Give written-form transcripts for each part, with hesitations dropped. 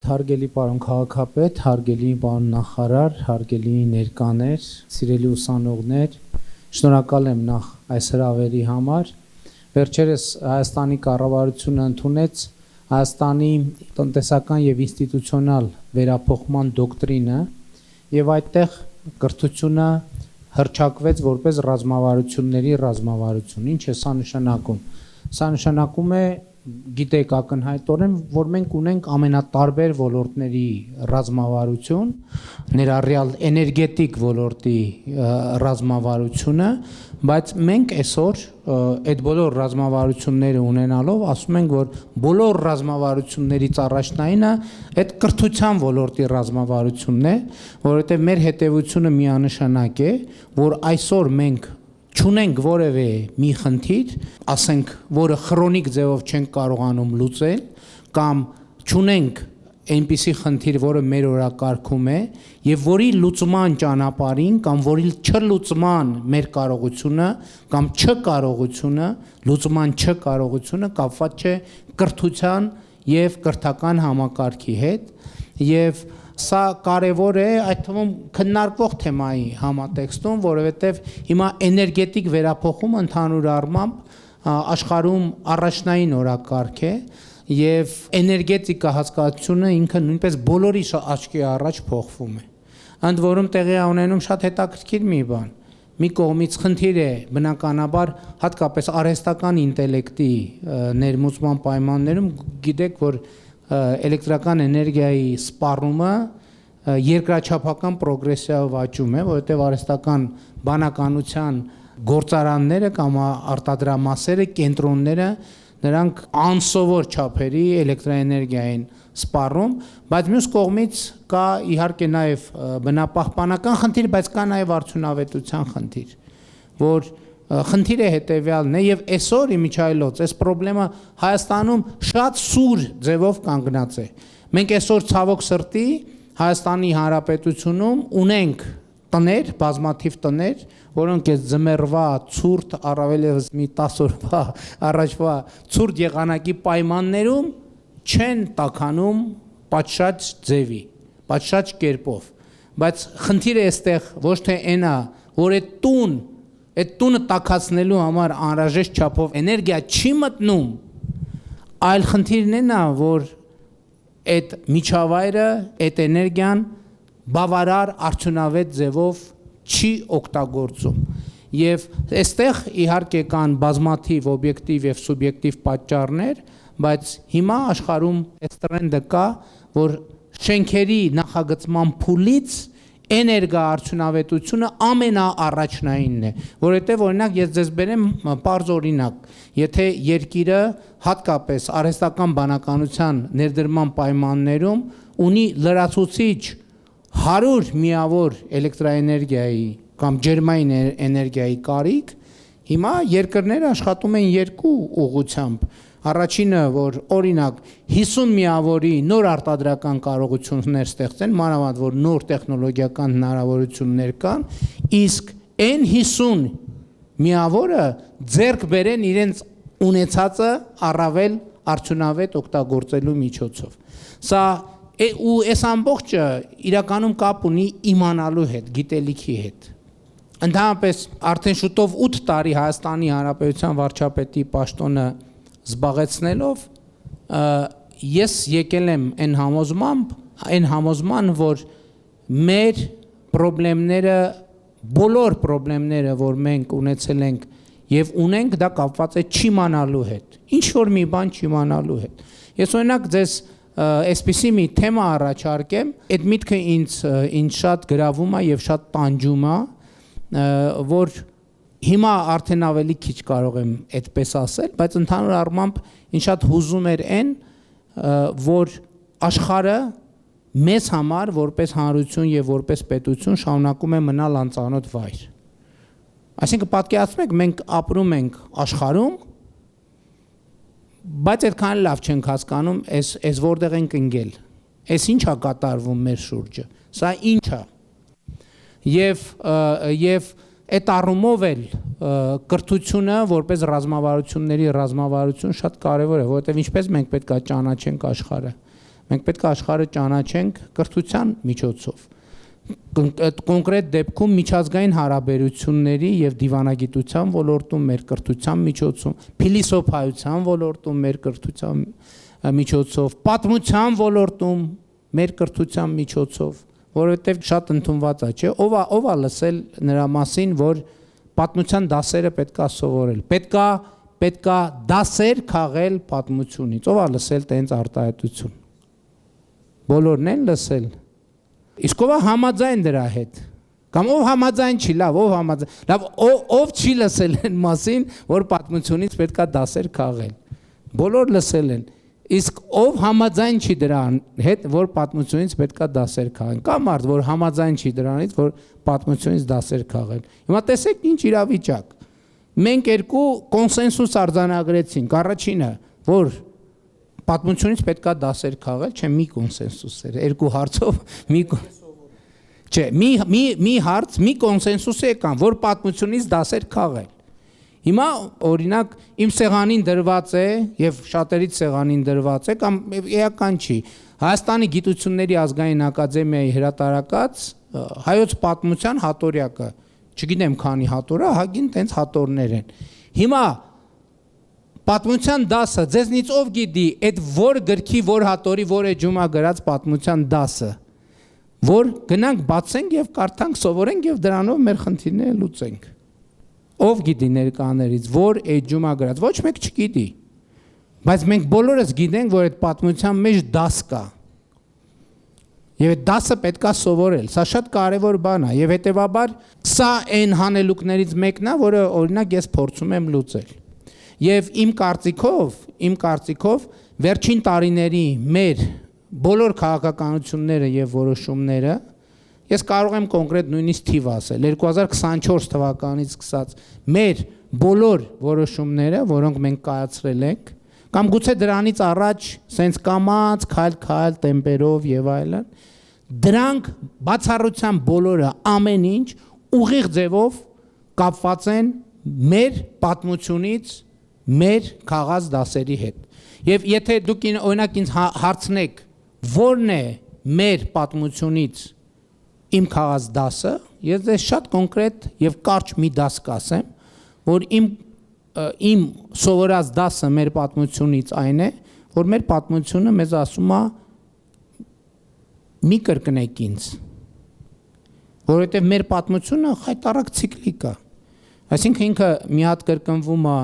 Հարգելի պարոն քաղաքապետ, հարգելի պարոն նախարար, հարգելի ներկաներ, սիրելի ուսանողներ, շնորհակալ եմ նախ այս հրավերի համար։ Վերջերս Հայաստանի կառավարությունը ընդունեց Հայաստանի տնտեսական եւ ինստիտուցիոնալ վերափոխման դոկտրինը եւ այդտեղ կրթությունը հռչակվեց որպես ռազմավարությունների ռազմավարություն։ Ինչ է սա նշանակում։ Սա նշանակում է գիտեք ակնհայտորեն, որ մենք ունենք ամենատարբեր ոլորտների ռազմավարություն, ներառյալ էներգետիկ ոլորտի ռազմավարությունը, բայց մենք այսօր այդ բոլոր ռազմավարությունները ունենալով ասում ենք, որ բոլոր ռազմավարություններից առաջնայինը այդ կրթության ոլորտի ռազմավարությունն է, որովհետև մեր հետևությունը միանշանակ է, որ այսօր մենք չունենք որևէ մի խնդիր, ասենք, որը քրոնիկ ձևով չենք կարողանում լուծել, կամ չունենք այնպիսի խնդիր, որը մեր օրակարգում է, եւ որի լուծման ճանապարհին կամ որի չլուծման մեր կարողությունը կամ չկարողությունը, լուծման չկարողությունը կապված չէ կրթության եւ կրթական համակարգի հետ, եւ սա կարևոր է այդ թվում քննարկվող թեմայի համատեքստում, որովհետև հիմա էներգետիկ վերափոխումը ընդհանուր առմամբ աշխարհում առաջնային օրակարգ է եւ էներգետիկա հասկացությունը ինքը նույնպես բոլորի աչքի առաջ փոխվում է։ Ընդ որում տեղի ունենում շատ հետաքրքիր մի բան։ Մի կողմից խնդիր է բնականաբար հատկապես արհեստական ինտելեկտի ներմուծման պայմաններում գիտեք, որ էլեկտրական էներգիայի սպառումը երկրաչափական պրոգրեսիայով աճում է, որովհետև արհեստական բանականության գործարանները կամ արտադրամասերը, կենտրոնները նրանք անսովոր չափերի էլեկտրաէներգիա են սպառում, բայց մյուս կողմից կա իհարկե նաև բնապահպանական խնդիր, բայց կա նաև արդյունավետության խնդիր, որ խնդիրը հետևյալն է եւ այսօր իմիջայլոց այս խնդրեմը Հայաստանում շատ սուր ձևով կանգնած է։ Մենք այսօր ցավոք սրտի Հայաստանի Հանրապետությունում ունենք տներ, բազմաթիվ տներ, որոնք այս ձմեռվա ցուրտ առավելևս մի 10 օրվա առաջվա ցուրտ եղանակի պայմաններում չեն տաքանում պատշաճ ձևի, պատշաճ կերպով, բայց խնդիրը այստեղ ոչ թե այնա, որ այդ տունը տաքացնելու համար անհրաժեշտ չափով էներգիա չի մտնում, այլ խնդիրն է նա, որ այդ միջավայրը, այդ էներգիան բավարար արդյունավետ ձևով չի օգտագործում։ Եվ այստեղ իհարկե կան բազմաթիվ օբյեկտիվ եւ սուբյեկտիվ պատճառներ, բայց հիմա աշխարհում այս տրենդը կա, որ շենքերի նախագծման փուլից էներգոարդյունավետությունը ամենաառաջնայինն է, որովհետև օրինակ ես ձեզ բերեմ պարզ օրինակ, եթե երկիրը հատկապես արհեստական բանականության ներդրման պայմաններում ունի լրացուցիչ 100 միավոր էլեկտրաէներգիայի կամ ջերմային էներգիայի կարիք, հիմա երկրները աշխատում են երկու ուղղությամբ։ Առաջինը, որ օրինակ 50 միավորի նոր արտադրական կարողություններ ստեղծեն, մանավանդ որ նոր տեխնոլոգիական հնարավորություններ կան, իսկ այն 50 միավորը ձեռք բերեն իրենց ունեցածը առավել արդյունավետ օգտագործելու միջոցով։ Սա ու այս ամբողջը իրականում կապ ունի իմանալու հետ, գիտելիքի հետ։ Ընդհանրապես արդեն շուտով 8 տարի Հայաստանի Հանրապետության վարչապետի պաշտոնը զբաղեցնելով ես եկել եմ այն համոզման, որ մեր խնդիրները, բոլոր խնդիրները, որ մենք ունեցել ենք եւ ունենք, դա կապված է չիմանալու հետ։ Ինչ որ մի բան չիմանալու հետ։ Ես օրինակ ձեզ այսպիսի մի թեմա առաջարկեմ, այդ միտքը ինձ շատ գրավում է եւ շատ տանջում է, որ հիմա արդեն ավելի քիչ կարող եմ այդպես ասել, բայց ընդհանուր առմամբ ինձ շատ հուզում էր այն, որ աշխարհը մեզ համար որպես հանրություն եւ որպես պետություն շարունակում է մնալ անծանոթ վայր։ Այսինքն պատկերացնեք, մենք ապրում ենք աշխարհում, բայց այդքան լավ չենք հասկանում, այս որտեղ ենք ընկել։ Այս ի՞նչ է կատարվում մեր շուրջը։ Սա ի՞նչ է։ Եվ այդ առումով էլ կրթությունը որպես ռազմավարությունների ռազմավարություն շատ կարևոր է, որովհետև ինչպես մենք պետք է ճանաչենք աշխարհը։ Մենք պետք է աշխարհը ճանաչենք կրթության միջոցով։ Կոնկրետ դեպքում միջազգային հարաբերությունների եւ դիվանագիտության ոլորտում մեր կրթության միջոցով, փիլիսոփայության ոլորտում մեր կրթության միջոցով, պատմության ոլորտում մեր կրթության միջոցով, որովհետեւ շատ ընդունված է, չէ՞, ով է լսել նրա մասին, որ պատմության դասերը պետքա սովորել, պետքա դասեր քաղել պատմությունից, ով է լսել տենց արտահայտություն։ Բոլորն են լսել։ Իսկ ով է համաձայն դրա հետ։ Կամ ով համաձայն չի, լավ, ով համաձայն։ Լավ, ով չի լսել այն մասին, որ պատմությունից պետքա դասեր քաղել։ Բոլոր լսել են։ Իսկ ով համաձայն չի դրա հետ, որ պատմությունից պետքա դասեր քաղեն։ Կա մարդ, որ համաձայն չի դրանից, որ պատմությունից դասեր քաղեն։ Հիմա տեսեք ինչ իրավիճակ։ Մենք երկու կոնսենսուս արձանագրեցինք։ Առաջինը, որ պատմությունից պետքա դասեր քաղել, չէ, մի կոնսենսուս էր, երկու հարցով մի հարց, մի կոնսենսուս եկան, որ պատմությունից դասեր քաղել։ Հիմա օրինակ իմ սեղանին դրված է եւ շատերից սեղանին դրված է կամ էական չի։ Հայաստանի գիտությունների ազգային ակադեմիայի հրատարակած հայոց պատմության հատորյակը, չգիտեմ քանի հատոր է, հագին տենց հատորներ են։ Հիմա պատմության դասը ձեզնից ով գիտի այդ որ գրքի որ հատորի որ էջումա գրած պատմության դասը, որ գնանք բացենք եւ կարդանք, սովորենք եւ դրանով մեր խնդիրները լուծենք։ Ով գիտի ներկաներից որ էջումա գրած, ոչ մեկ չգիտի։ Բայց մենք բոլորս գիտենք, որ այդ պատմության մեջ դաս կա։ Եվ այդ դասը պետքա սովորել, սա շատ կարևոր բան է եւ հետեւաբար սա այն հանելուկներից մեկն է, որը օրինակ ես փորձում եմ լուծել։ Եվ իմ կարծիքով վերջին տարիների մեր բոլոր քաղաքականությունները եւ որոշումները ես կարող եմ կոնկրետ նույնիսկ թիվ ասել 2024 թվականից սկսած մեր բոլոր որոշումները, որոնք մենք կայացրել ենք, կամ գուցե դրանից առաջ սենց կամած, քայլ տեմպերով եւ այլն, դրանք բացառության բոլորը ամեն ինչ ուղիղ ձևով կապված են մեր պատմությունից, մեր քաղած դասերի հետ։ Եվ եթե դուք օրինակ ինձ հարցնեք, որն է մեր պատմությունից իմ քաղած դասը, ես դες շատ կոնկրետ եւ կարճ մի դաս կասեմ, որ իմ սովորած դասը մեր պատմությունից այն է, որ մեր պատմությունը մեզ ասում է մի կրկնեք ինձ, որովհետեւ մեր պատմությունը խայտարակ ցիկլիկ է, այսինքն ինքը մի հատ կրկնվում է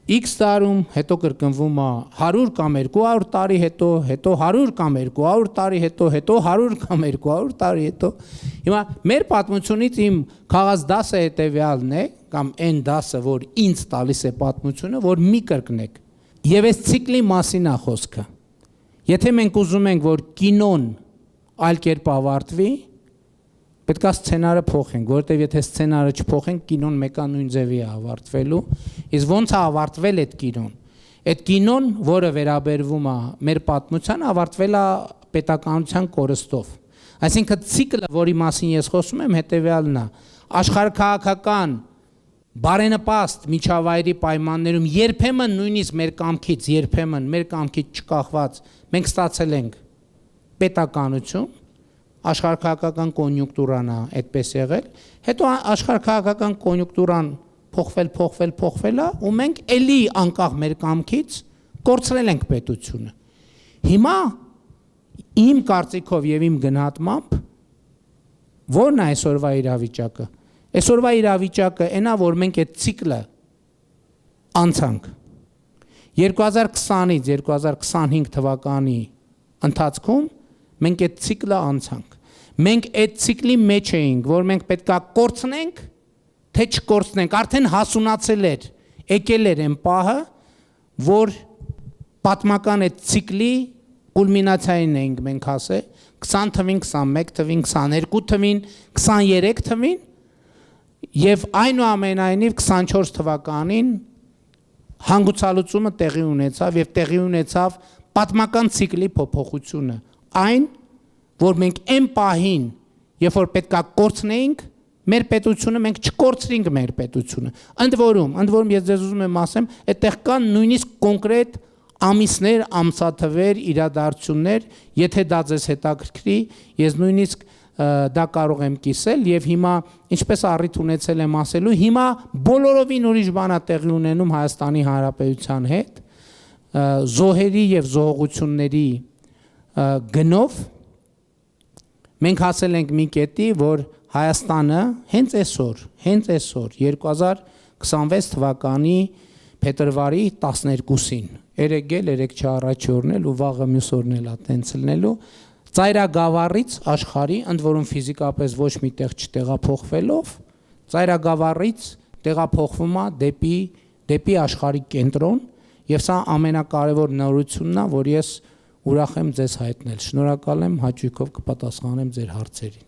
X տարում, հետո կրկնվում է 100 կամ 200 տարի հետո 100 կամ 200 տարի հետո 100 կամ 200 տարի հետո։ Հիմա մեր պատմությունից իմ քաղած դասը հետևյալն է, կամ այն դասը, որ ինձ տալիս է պատմությունը, որ մի կրկնեք։ Եվ այս ցիկլի մասին է խոսքը։ Եթե մենք ուզում ենք, որ կինոն այլ կերպ ավարտվի, պետք է սցենարը փոխենք, որովհետև եթե սցենարը չփոխենք, կինոն մեկանույն ձևի է ավարտվելու, իսկ ոնց է ավարտվել այդ կինոն։ Այդ կինոն, որը վերաբերվում է մեր պատմության, ավարտվել է պետականության կորստով։ Այսինքն ցիկլը, որի մասին ես խոսում եմ, հետևյալն է. աշխարհաքաղաքական բարենպաստ միջավայրի պայմաններում երբեմն նույնիսկ մեր կամքից չկախված մենք ստացել ենք պետականություն, աշխարհաքաղաքական կոնյունկտուրան է այդպես եղել, հետո աշխարհաքաղաքական կոնյունկտուրան փոխվել է, ու մենք էլի անկախ մեր կամքից կորցրել ենք պետությունը։ Հիմա իմ կարծիքով եւ իմ գնահատմամբ ո՞րն է այսօրվա իրավիճակը։ Այսօրվա իրավիճակը այնա, որ մենք այդ ցիկլը անցանք 2020-ից 2025 թվականի ընթացքում մենք այդ ցիկլը անցանք։ Մենք այդ ցիկլի մեջ էինք, որ մենք պետքա կորցնենք, թե չկորցնենք, արդեն հասունացել էր, եկել էր այն պահը, որ պատմական այդ ցիկլի կուլմինացիային էինք մենք հասել, 20 թվին, 21 թվին, 22 թվին, 23 թվին, եւ այնուամենայնիվ 24 թվականին հանգուցալուծումը տեղի ունեցավ եւ տեղի ունեցավ պատմական ցիկլի փոփոխությունը։ Այն, որ մենք այն պահին, երբ որ պետքա կորցնեինք մեր պետությունը, մենք չկորցրինք մեր պետությունը։ Ընդ որում ես ձեզ ուզում եմ ասեմ, այդտեղ կան նույնիսկ կոնկրետ ամիսներ, ամսաթվեր, իրադարձություններ, եթե դա ձեզ հետաքրքրի, ես նույնիսկ դա կարող եմ կիսել եւ հիմա ինչպես առիթ ունեցել եմ ասելու, հիմա բոլորովին ուրիշ բան է տեղի ունենում Հայաստանի Հանրապետության հետ, զոհերի եւ զոհողությունների գնով մենք հասել ենք մի կետի, որ Հայաստանը հենց այսօր 2026 թվականի փետրվարի 12-ին երեկ չառաջի օրն էլ ու վաղը մյուս օրն էլ է տենց լինելու ծայրագավառից աշխարհի ընդ որում ֆիզիկապես ոչ մի տեղ չտեղափոխվելով ծայրագավառից տեղափոխվում է դեպի աշխարհի կենտրոն եւ սա ամենակարևոր նորությունն է, որ ես ուրախ եմ ձեզ հայտնել։ Շնորհակալ եմ, հաճույքով կպատասխանեմ ձեր հարցերին։